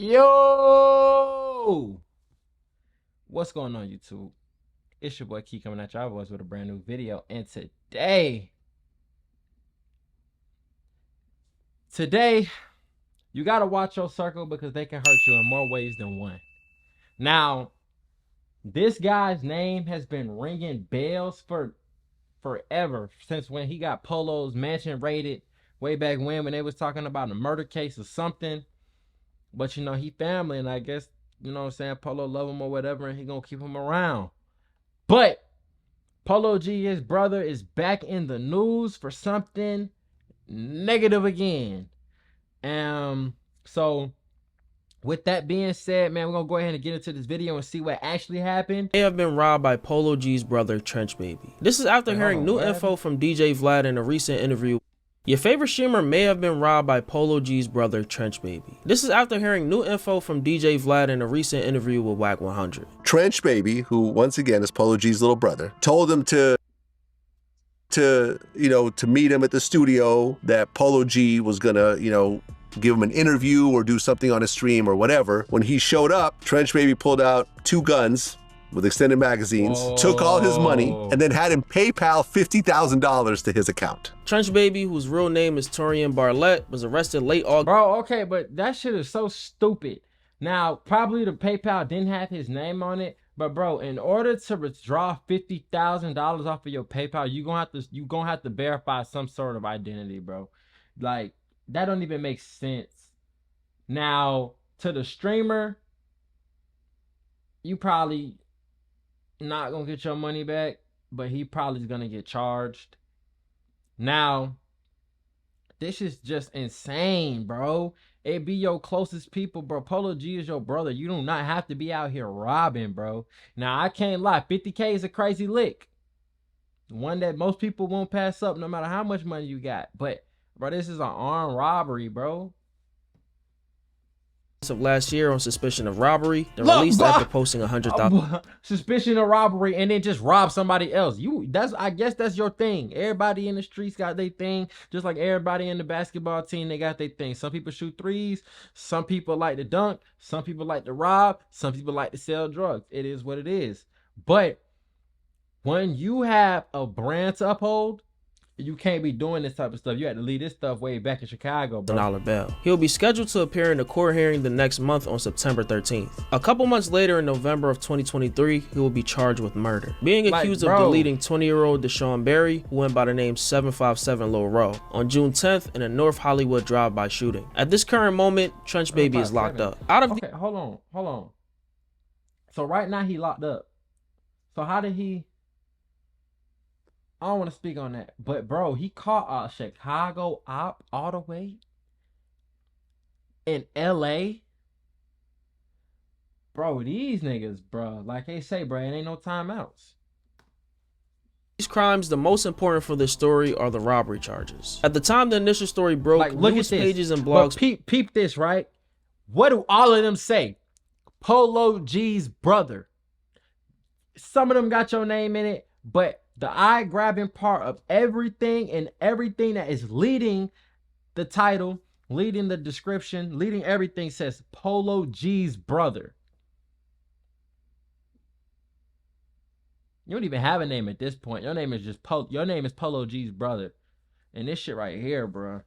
Yo, what's going on, YouTube? It's your boy Key coming at y'all boys with a brand new video. And today, you gotta watch your circle because they can hurt you in more ways than one. Now, this guy's name has been ringing bells for forever, since when he got Polo's mansion raided way back when they was talking about a murder case or something. But you know, he family, and I guess, you know what I'm saying, Polo love him or whatever, and he gonna keep him around. But Polo G, his brother, is back in the news for something negative again. So with that being said, man, we're gonna go ahead and get into this video and see what actually happened. May have been robbed by Polo G's brother, Trench Baby. This is after hearing new info from DJ Vlad in a recent interview. Your favorite streamer may have been robbed by Polo G's brother, Trench Baby. This is after hearing new info from DJ Vlad in a recent interview with Wack 100. Trench Baby, who once again is Polo G's little brother, told him to meet him at the studio, that Polo G was gonna, give him an interview or do something on a stream or whatever. When he showed up, Trench Baby pulled out 2 guns with extended magazines, took all his money, and then had him PayPal $50,000 to his account. Trench Baby, whose real name is Torian Barlett, was arrested late August. Bro, okay, but that shit is so stupid. Now, probably the PayPal didn't have his name on it, but bro, in order to withdraw $50,000 off of your PayPal, you gonna have to verify some sort of identity, bro. Like, that don't even make sense. Now, to the streamer, you probably not gonna get your money back, but he probably is gonna get charged. Now, this is just insane, bro. It be your closest people, bro. Polo G is your brother. You do not have to be out here robbing, bro. Now, I can't lie. 50K is a crazy lick. One that most people won't pass up no matter how much money you got. But, bro, this is an armed robbery, bro. Of last year on suspicion of robbery, then released after posting 100,000. Suspicion of robbery and then just rob somebody else. I guess that's your thing. Everybody in the streets got their thing, just like everybody in the basketball team, they got their thing. Some people shoot threes, some people like to dunk, some people like to rob, some people like to sell drugs. It is what it is. But when you have a brand to uphold, you can't be doing this type of stuff. You had to leave this stuff way back in Chicago, bro. $1 bail. He'll be scheduled to appear in a court hearing the next month on September 13th. A couple months later, in November of 2023, he will be charged with murder, being accused of deleting 20-year-old Deshaun Berry, who went by the name 757 Lil Row, on June 10th in a North Hollywood drive-by shooting. At this current moment, Trench Baby is locked up. Okay, hold on. So right now he locked up. So how did he? I don't want to speak on that, but bro, he caught a Chicago op all the way in LA. Bro, these niggas, bro, like they say, bro, it ain't no timeouts. These crimes, the most important for this story, are the robbery charges. At the time the initial story broke, like, look news at this. Pages and blogs. But peep this, right? What do all of them say? Polo G's brother. Some of them got your name in it, but the eye-grabbing part of everything and everything that is leading the title, leading the description, leading everything says Polo G's brother. You don't even have a name at this point. Your name is just Polo G's brother. And this shit right here, bro.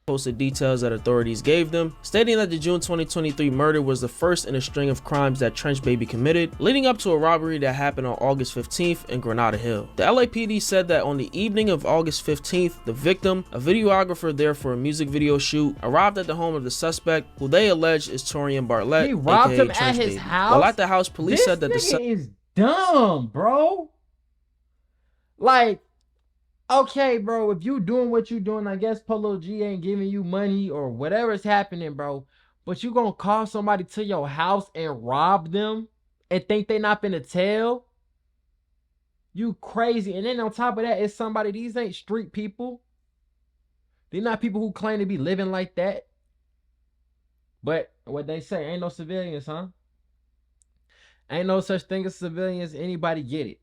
Posted details that authorities gave them, stating that the June 2023 murder was the first in a string of crimes that Trench Baby committed, leading up to a robbery that happened on August 15th in Granada Hill. The LAPD said that on the evening of August 15th, the victim, a videographer there for a music video shoot, arrived at the home of the suspect, who they allege is Torian Barlett. He robbed him Trench at his Baby. house? While at the house, police said that this nigga is dumb, bro. Like, okay, bro, if you doing what you doing, I guess Polo G ain't giving you money or whatever's happening, bro. But you gonna call somebody to your house and rob them and think they not finna tell? You crazy. And then on top of that, it's somebody, these ain't street people. They're not people who claim to be living like that. But what they say, ain't no civilians, huh? Ain't no such thing as civilians. Anybody get it.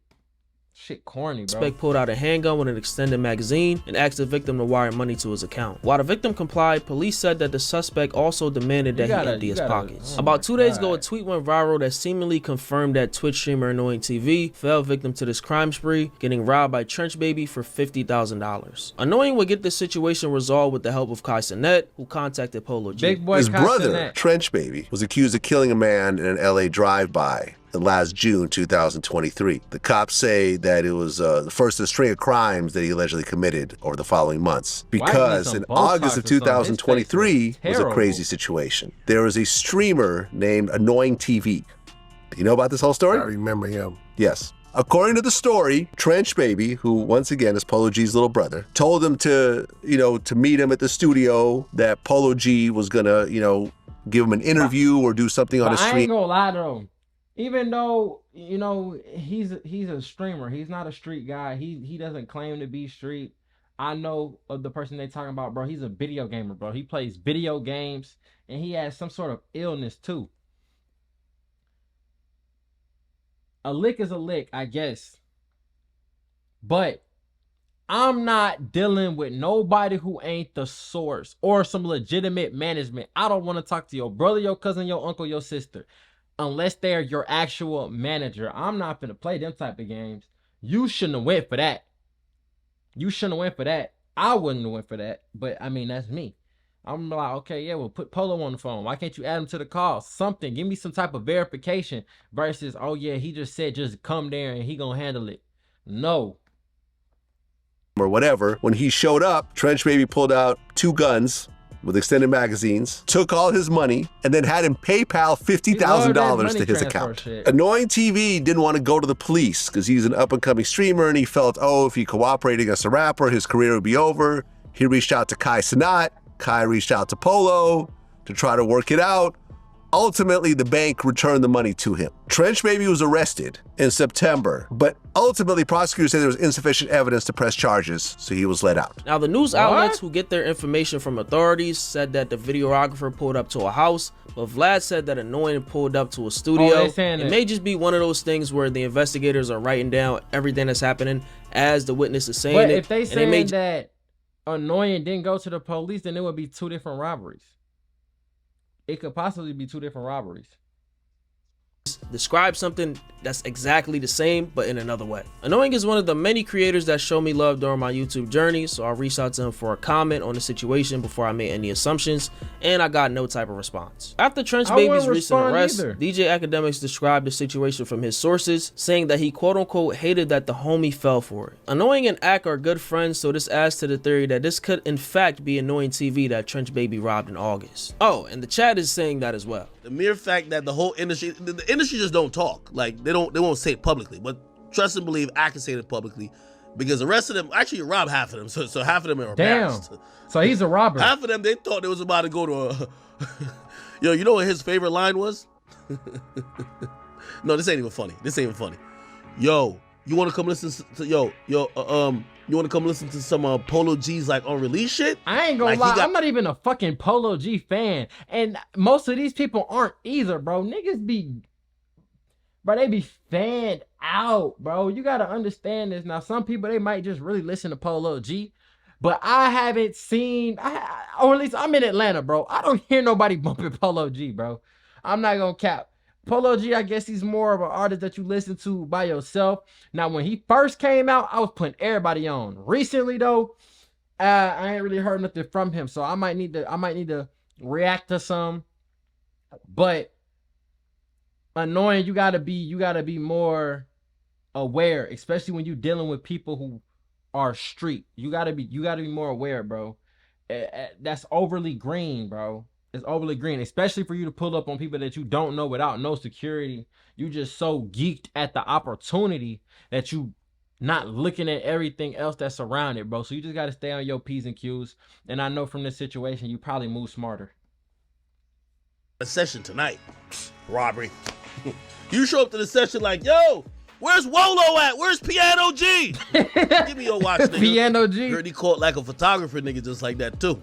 Shit corny, bro. Suspect pulled out a handgun with an extended magazine and asked the victim to wire money to his account. While the victim complied, police said that the suspect also demanded that he empty his pockets. About 2 days ago, a tweet went viral that seemingly confirmed that Twitch streamer Annoying TV fell victim to this crime spree, getting robbed by Trench Baby for $50,000. Annoying would get this situation resolved with the help of Cenat, who contacted Polo G. Big boy His brother, Cenat. Trench Baby, was accused of killing a man in an LA drive-by in last June 2023. The cops say that it was the first of a string of crimes that he allegedly committed over the following months. Because in August of 2023 was a crazy situation. There was a streamer named Annoying TV. You know about this whole story? I remember him. Yes. According to the story, Trench Baby, who once again is Polo G's little brother, told him to, to meet him at the studio, that Polo G was gonna, give him an interview or do something on the street. I ain't gonna lie though. Even though, he's a streamer, he's not a street guy. He doesn't claim to be street. I know of the person they talking about, bro. He's a video gamer, bro. He plays video games and he has some sort of illness too. A lick is a lick, I guess. But I'm not dealing with nobody who ain't the source or some legitimate management. I don't want to talk to your brother, your cousin, your uncle, your sister, unless they're your actual manager. I'm not finna play them type of games. You shouldn't have went for that. You shouldn't have went for that. I wouldn't have went for that. But I mean, that's me. I'm like, okay, yeah, well, put Polo on the phone. Why can't you add him to the call? Something. Give me some type of verification versus, oh yeah, he just said just come there and he gonna handle it. No. Or whatever. When he showed up, Trench Baby pulled out 2 guns with extended magazines, took all his money, and then had him PayPal $50,000 to his account. Shit. Annoying TV didn't want to go to the police because he's an up-and-coming streamer and he felt, oh, if he cooperated against a rapper, his career would be over. He reached out to Cenat. Kai reached out to Polo to try to work it out. Ultimately, the bank returned the money to him. Trench Baby was arrested in September, but ultimately prosecutors said there was insufficient evidence to press charges, so he was let out. Now, the news outlets who get their information from authorities said that the videographer pulled up to a house, but Vlad said that Annoying pulled up to a studio. It may just be one of those things where the investigators are writing down everything that's happening as the witness is saying it. But if they saying that Annoying didn't go to the police, then it would be 2 different robberies. It could possibly be 2 different robberies. Describe something that's exactly the same but in another way. Annoying is one of the many creators that show me love during my YouTube journey, so I reached out to him for a comment on the situation before I made any assumptions, and I got no type of response. After Trench Baby's recent arrest, DJ Academics described the situation from his sources, saying that he quote-unquote hated that the homie fell for it. Annoying and Ak are good friends, so this adds to the theory that this could in fact be Annoying TV that Trench Baby robbed in August. Oh, and the chat is saying that as well. The mere fact that the whole industry, the industry just don't talk. Like they won't say it publicly, but trust and believe I can say it publicly because the rest of them actually robbed half of them. So half of them are embarrassed. Damn. So he's a robber. Half of them, they thought they was about to go to a, yo, you know what his favorite line was? No, this ain't even funny. This ain't even funny. Yo, you want to come listen to, you want to come listen to some Polo G's like unreleased shit? I ain't gonna lie, I'm not even a fucking Polo G fan. And most of these people aren't either, bro. Niggas be, bro, they be fanned out, bro. You gotta understand this. Now, some people, they might just really listen to Polo G. But I haven't seen, or at least I'm in Atlanta, bro. I don't hear nobody bumping Polo G, bro. I'm not gonna cap. Polo G, I guess he's more of an artist that you listen to by yourself. Now, when he first came out, I was putting everybody on. Recently, though, I ain't really heard nothing from him, so I might need to react to some. But Annoying, you gotta be more aware, especially when you're dealing with people who are street. You gotta be more aware, bro. That's overly green, bro. It's overly green, especially for you to pull up on people that you don't know without no security. You just so geeked at the opportunity that you not looking at everything else that's around it, bro. So you just got to stay on your P's and Q's. And I know from this situation, you probably move smarter. A session tonight, robbery. You show up to the session like, yo, where's Wolo at? Where's Piano G? Give me your watch, nigga. Piano G. Heard he caught like a photographer nigga just like that too.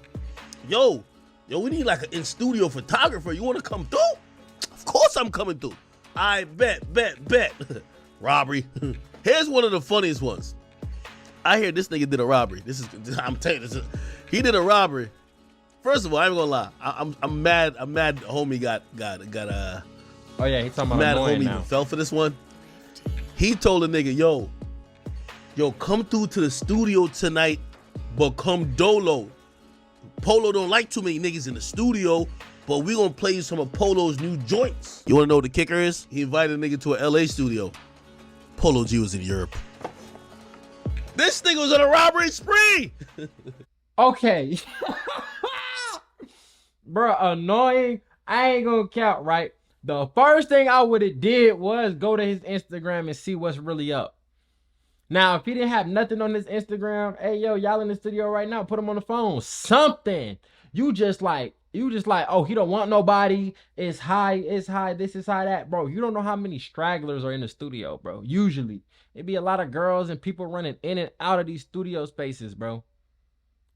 Yo, we need like an in-studio photographer. You want to come through? Of course I'm coming through. I bet. Robbery. Here's one of the funniest ones. I hear this nigga did a robbery. I'm telling you, he did a robbery. First of all, I ain't gonna lie. I'm mad. I'm mad. Homie got Oh yeah, he's talking about mad. annoying Homie now. even fell for this one. He told the nigga, yo, come through to the studio tonight, but come dolo. Polo don't like too many niggas in the studio, but we gonna play you some of Polo's new joints. You wanna know what the kicker is? He invited a nigga to a LA studio. Polo G was in Europe. This nigga was on a robbery spree. Okay. Bro, annoying. I ain't gonna count, right? The first thing I would have did was go to his Instagram and see what's really up. Now, if he didn't have nothing on his Instagram, hey, yo, y'all in the studio right now, put him on the phone. Something. You just like, oh, he don't want nobody. It's high, this is high, that. Bro, you don't know how many stragglers are in the studio, bro. Usually. It be a lot of girls and people running in and out of these studio spaces, bro.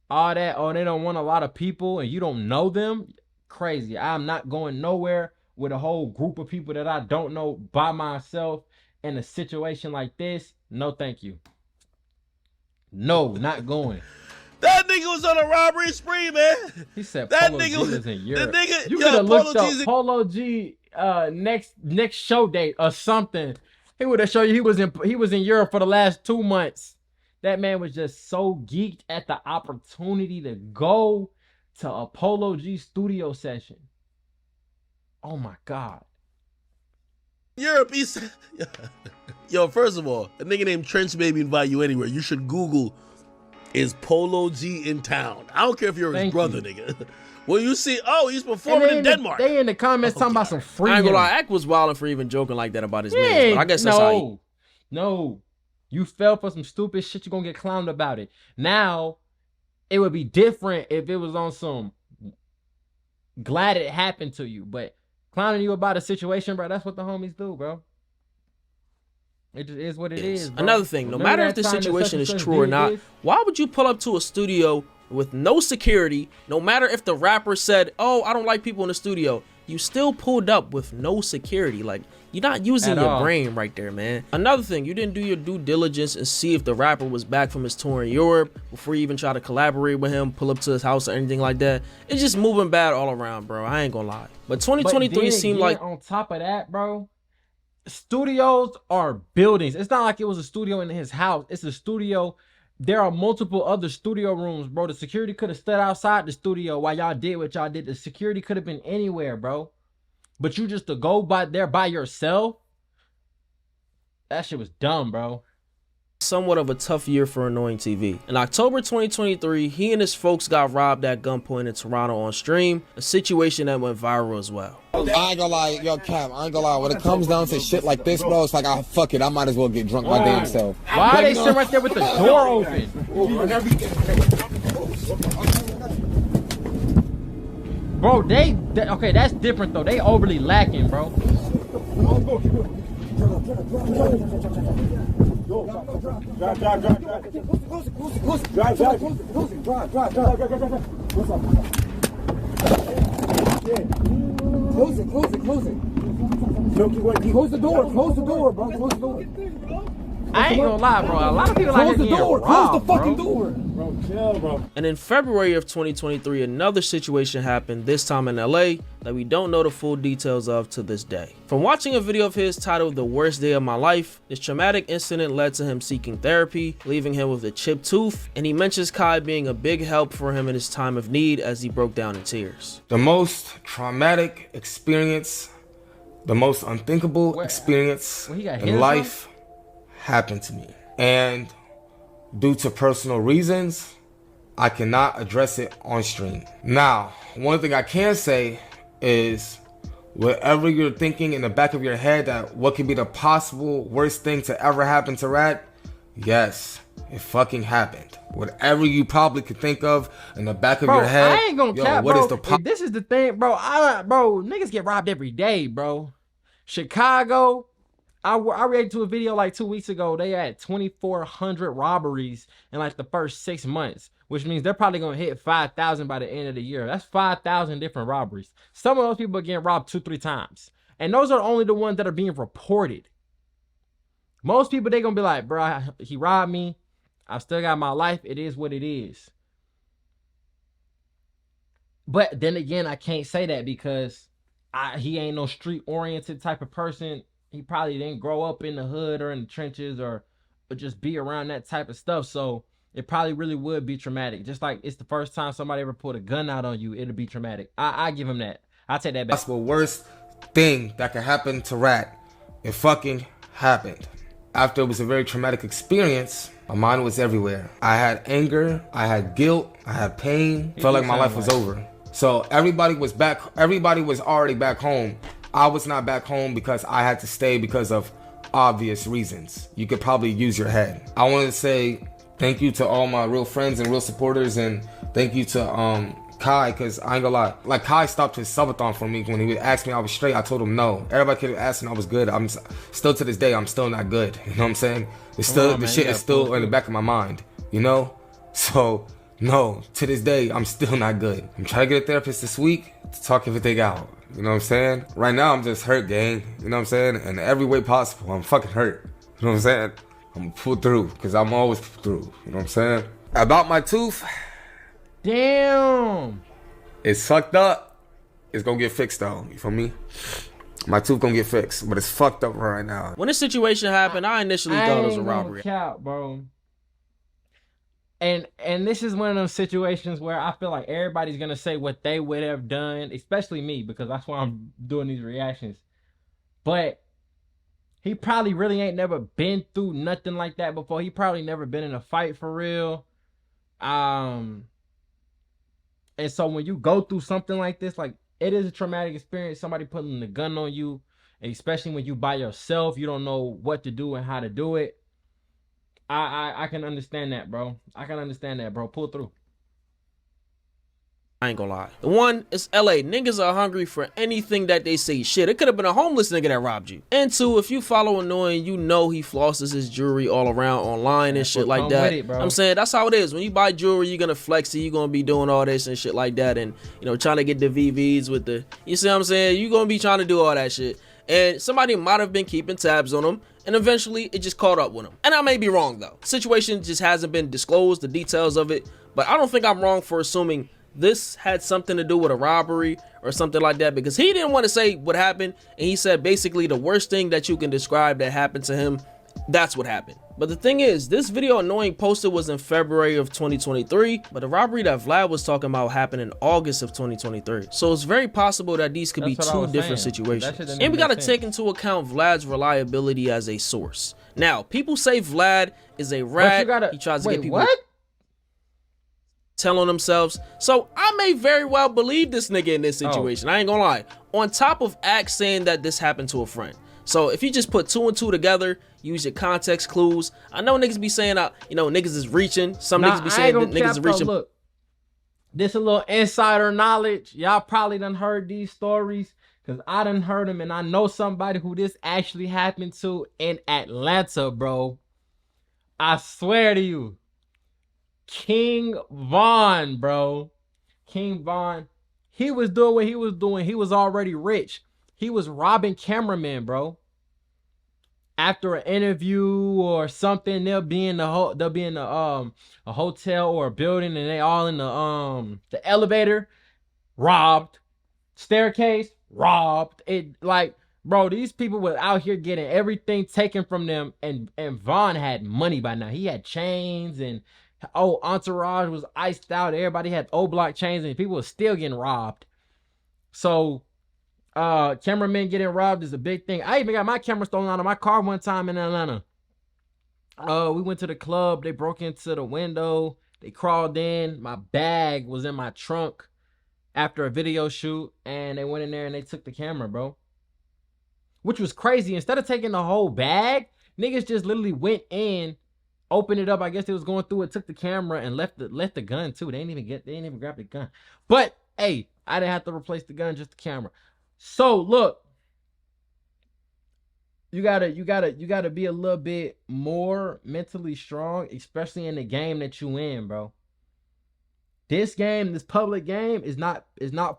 All that, oh, they don't want a lot of people and you don't know them. Crazy. I'm not going nowhere with a whole group of people that I don't know by myself in a situation like this. No, thank you. No, not going. That nigga was on a robbery spree, man. He said that Polo nigga G was in Europe. The nigga, you yo, could have looked up G's Polo G next show date or something. He would have showed you he was in Europe for the last 2 months. That man was just so geeked at the opportunity to go to a Polo G studio session. Oh my God. Europe, he said, yo, first of all, a nigga named Trench Baby invite you anywhere. You should Google, is Polo G in town? I don't care if you're his brother, nigga. When you see, oh, he's performing in Denmark. They in the comments talking about some free. I ain't gonna lie, Ack was wilding for even joking like that about his niggas, but I guess that's how he... No. You fell for some stupid shit, you're gonna get clowned about it. Now, it would be different if it was on some glad it happened to you, but clowning you about a situation, bro, that's what the homies do, bro. It just is what it is, bro. Another thing, no matter if the situation is true or not, why would you pull up to a studio with no security? No matter if the rapper said, oh, I don't like people in the studio, you still pulled up with no security. Like, you're not using your brain right there, man. Another thing, you didn't do your due diligence and see if the rapper was back from his tour in Europe before you even try to collaborate with him, pull up to his house or anything like that. It's just moving bad all around, bro. I ain't gonna lie. But 2023 seemed like... on top of that, bro, studios are buildings. It's not like it was a studio in his house. It's a studio. There are multiple other studio rooms, bro. The security could have stood outside the studio while y'all did what y'all did. The security could have been anywhere, bro. But you just to go by there by yourself, that shit was dumb, bro. Somewhat of a tough year for Annoying TV. In October 2023, he and his folks got robbed at gunpoint in Toronto on stream, a situation that went viral as well. I ain't gonna lie, yo, Cap, I ain't gonna lie. When it comes down to shit like this, bro, it's like, fuck it, I might as well get drunk my damn self. Why are they sitting right there with the door open? Bro, they okay, that's different though. They overly lacking, bro. Close it. Close the door, bro. Close the door. I ain't gonna lie, bro. A lot of people like getting robbed, close the fucking bro. door. Bro, chill, bro. And in February of 2023, another situation happened, this time in LA, that we don't know the full details of to this day. From watching a video of his titled The Worst Day of My Life, this traumatic incident led to him seeking therapy, leaving him with a chipped tooth, and he mentions Kai being a big help for him in his time of need as he broke down in tears. The most traumatic experience, the most unthinkable experience in life happened to me. And due to personal reasons, I cannot address it on stream. Now, one thing I can say is, whatever you're thinking in the back of your head that what could be the possible worst thing to ever happen to Rat, yes, it fucking happened. Whatever you probably could think of in the back of your head, I ain't gonna cap, what bro. is the This is the thing, bro. Bro, niggas get robbed every day, bro. Chicago, I reacted to a video like 2 weeks ago. They had 2,400 robberies in like the first 6 months, which means they're probably gonna hit 5,000 by the end of the year. That's 5,000 different robberies. Some of those people are getting robbed 2-3 times, and those are only the ones that are being reported. Most people, they gonna be like, bro, he robbed me. I still got my life. It is what it is. But then again, I can't say that because he ain't no street-oriented type of person. He probably didn't grow up in the hood or in the trenches or just be around that type of stuff. So it probably really would be traumatic. Just like it's the first time somebody ever pulled a gun out on you, it'll be traumatic. I give him that. I take that back. Possible worst thing that could happen to Rat. It fucking happened. After it was a very traumatic experience, my mind was everywhere. I had anger, I had guilt, I had pain. Felt like my life was over. So everybody was already back home. I was not back home because I had to stay because of obvious reasons. You could probably use your head. I wanted to say thank you to all my real friends and real supporters, and thank you to Kai, because I ain't gonna lie. Like, Kai stopped his subathon for me when he would ask me I was straight. I told him no. Everybody could have asked me I was good. I'm still, to this day, I'm still not good. You know what I'm saying? It's still, the shit is still in the back of my mind, you know? So, no, to this day, I'm still not good. I'm trying to get a therapist this week to talk everything out. You know what I'm saying? Right now, I'm just hurt, gang. You know what I'm saying? In every way possible, I'm fucking hurt. You know what I'm saying? I'm gonna pull through, because I'm always pull through. You know what I'm saying? About my tooth. Damn. It's fucked up. It's gonna get fixed though. You feel me? My tooth gonna get fixed, but it's fucked up right now. When this situation happened, I initially thought it was a robbery. Count, bro. And this is one of those situations where I feel like everybody's gonna say what they would have done, especially me, because that's why I'm doing these reactions. But he probably really ain't never been through nothing like that before. He probably never been in a fight for real. And so when you go through something like this, like, it is a traumatic experience, somebody putting the gun on you, especially when you by yourself, you don't know what to do and how to do it. I can understand that, bro. I can understand that, bro. Pull through. I ain't gonna lie. The one, it's LA. Niggas are hungry for anything that they see. Shit, it could have been a homeless nigga that robbed you. And two, if you follow Annoying, you know he flosses his jewelry all around online and shit like that. I'm saying that's how it is. When you buy jewelry, you're gonna flex it. You're gonna be doing all this and shit like that. And, you know, trying to get the VVs with the, you see what I'm saying? You're gonna be trying to do all that shit. And somebody might have been keeping tabs on him, and eventually it just caught up with him. And I may be wrong though. The situation just hasn't been disclosed, the details of it. But I don't think I'm wrong for assuming this had something to do with a robbery or something like that, because he didn't want to say what happened, and he said basically the worst thing that you can describe that happened to him, that's what happened. But the thing is, this video Annoying posted was in February of 2023, but the robbery that Vlad was talking about happened in August of 2023. So it's very possible that these could be two different situations. And we gotta take into account Vlad's reliability as a source. Now, people say Vlad is a rat. He tries to get people telling themselves. So I may very well believe this nigga in this situation. I ain't gonna lie. On top of Axe saying that this happened to a friend. So if you just put two and two together, use your context clues. I know niggas be saying, you know, niggas is reaching. Some niggas be saying that niggas is reaching. Look, this a little insider knowledge. Y'all probably done heard these stories, because I done heard them, and I know somebody who this actually happened to in Atlanta, bro. I swear to you. King Von, bro. King Von. He was doing what he was doing. He was already rich. He was robbing cameramen, bro. After an interview or something, they'll be in a hotel or a building, and they all in the elevator, robbed. Staircase, robbed. It, like, bro, these people were out here getting everything taken from them, and Von had money by now. He had chains, and entourage was iced out. Everybody had O-block chains, and people were still getting robbed. So cameramen getting robbed is a big thing. I even got my camera stolen out of my car one time in Atlanta. We went to the club. They broke into the window. They crawled in. My bag was in my trunk after a video shoot, and they went in there and they took the camera, bro. Which was crazy. Instead of taking the whole bag, niggas just literally went in, opened it up. I guess they was going through it, took the camera, and left the gun too. They didn't even grab the gun. But hey, I didn't have to replace the gun, just the camera. So look, you gotta be a little bit more mentally strong, especially in the game that you in, bro. This game, this public game, is not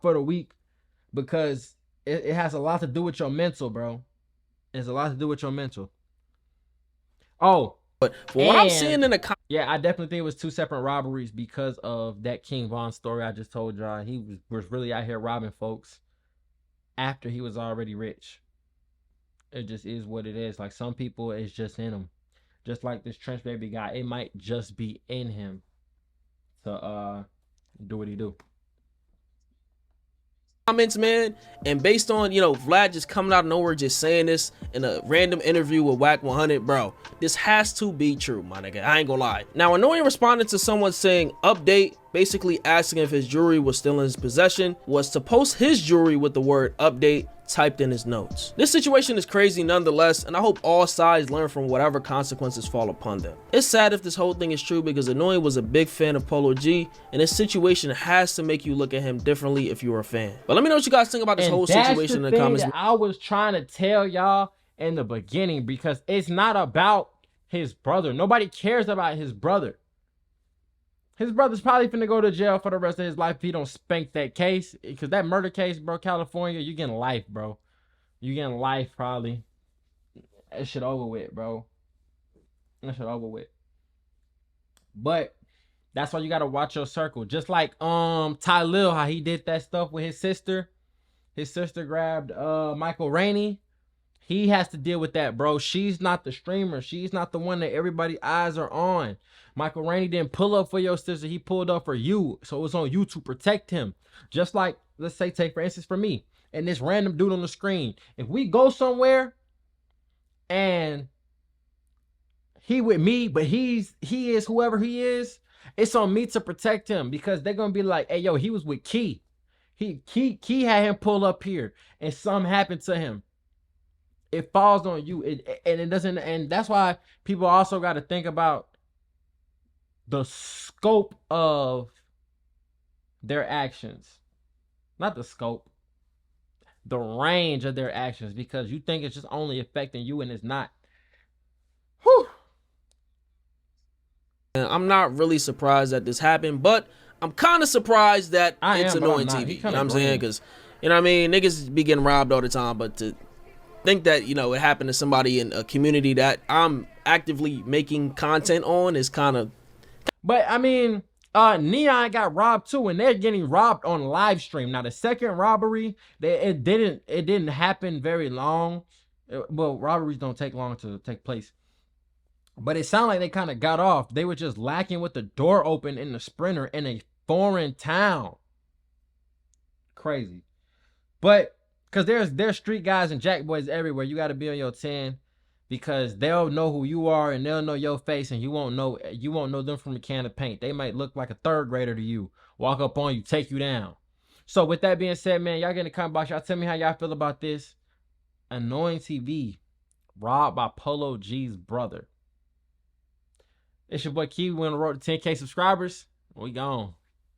for the weak, because it has a lot to do with your mental, bro. It's a lot to do with your mental. Oh, But for what I'm seeing in the yeah, I definitely think it was 2 separate robberies because of that King Von story I just told y'all. He was really out here robbing folks after he was already rich. It just is what it is. Like some people, it's just in them. Just like this Trench Baby guy, it might just be in him to do what he do. Comments, man, and based on, you know, Vlad just coming out of nowhere just saying this in a random interview with Whack 100, bro, this has to be true, my nigga. I ain't gonna lie. Now, Annoying responded to someone saying update, basically asking if his jewelry was still in his possession, was to post his jewelry with the word update typed in his notes. This situation is crazy nonetheless, and I hope all sides learn from whatever consequences fall upon them. It's sad if this whole thing is true because Annoying was a big fan of Polo G, and this situation has to make you look at him differently if you're a fan. But let me know what you guys think about this whole situation in the comments. That I was trying to tell y'all in the beginning, because it's not about his brother. Nobody cares about his brother. His brother's probably finna go to jail for the rest of his life if he don't spank that case. Because that murder case, bro, California, you getting life, bro. You getting life, probably. That shit over with, bro. That shit over with. But that's why you gotta watch your circle. Just like Ty Lil, how he did that stuff with his sister. His sister grabbed Michael Rainey. He has to deal with that, bro. She's not the streamer. She's not the one that everybody's eyes are on. Michael Rainey didn't pull up for your sister. He pulled up for you. So it's on you to protect him. Just like, let's say, take for instance for me and this random dude on the screen. If we go somewhere and he with me, but he is whoever he is, it's on me to protect him, because they're going to be like, hey, yo, he was with Key. Key had him pull up here and something happened to him. It falls on you, and it doesn't. And that's why people also got to think about the scope of their actions, not the scope, the range of their actions, because you think it's just only affecting you and it's not. Whew. And I'm not really surprised that this happened, but I'm kind of surprised that it's Annoying TV. You know what I'm saying? Because, you know what I mean, niggas be getting robbed all the time, but to think that, you know, it happened to somebody in a community that I'm actively making content on is kind of. But I mean, Neon got robbed too, and they're getting robbed on live stream. Now the second robbery, it didn't happen very long. Well, robberies don't take long to take place. But it sounded like they kind of got off. They were just lacking with the door open in the Sprinter in a foreign town. Crazy. But because there's street guys and jack boys everywhere. You got to be on your 10, because they'll know who you are and they'll know your face, and you won't know them from a can of paint. They might look like a third grader to you, walk up on you, take you down. So with that being said, man, y'all get in the comment box. Y'all tell me how y'all feel about this. Annoying TV robbed by Polo G's brother. It's your boy Key. We on the road to 10K subscribers. We gone.